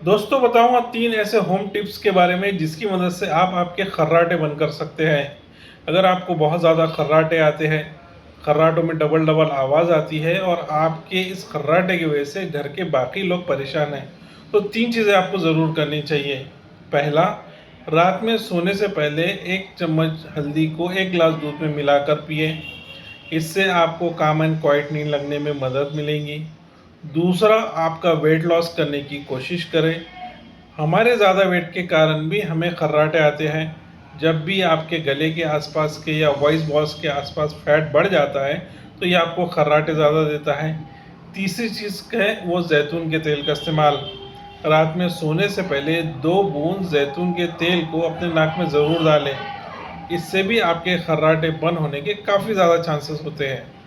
दोस्तों बताऊंगा 3 ऐसे होम टिप्स के बारे में जिसकी मदद से आप आपके खर्राटे बंद कर सकते हैं। अगर आपको बहुत ज़्यादा खर्राटे आते हैं, खर्राटों में डबल डबल आवाज़ आती है और आपके इस खर्राटे की वजह से घर के बाकी लोग परेशान हैं, तो 3 चीज़ें आपको ज़रूर करनी चाहिए। पहला, रात में सोने से पहले 1 चम्मच हल्दी को 1 गिलास दूध में मिलाकर पिएं। इससे आपको काम एंड क्वाइट नींद लगने में मदद मिलेगी। दूसरा, आपका वेट लॉस करने की कोशिश करें। हमारे ज़्यादा वेट के कारण भी हमें खर्राटे आते हैं। जब भी आपके गले के आसपास के या वॉइस बॉक्स के आसपास फैट बढ़ जाता है, तो ये आपको खर्राटे ज़्यादा देता है। तीसरी चीज़ है वो जैतून के तेल का इस्तेमाल। रात में सोने से पहले 2 बूंद जैतून के तेल को अपने नाक में ज़रूर डालें। इससे भी आपके खर्राटे बंद होने के काफ़ी ज़्यादा चांसेस होते हैं।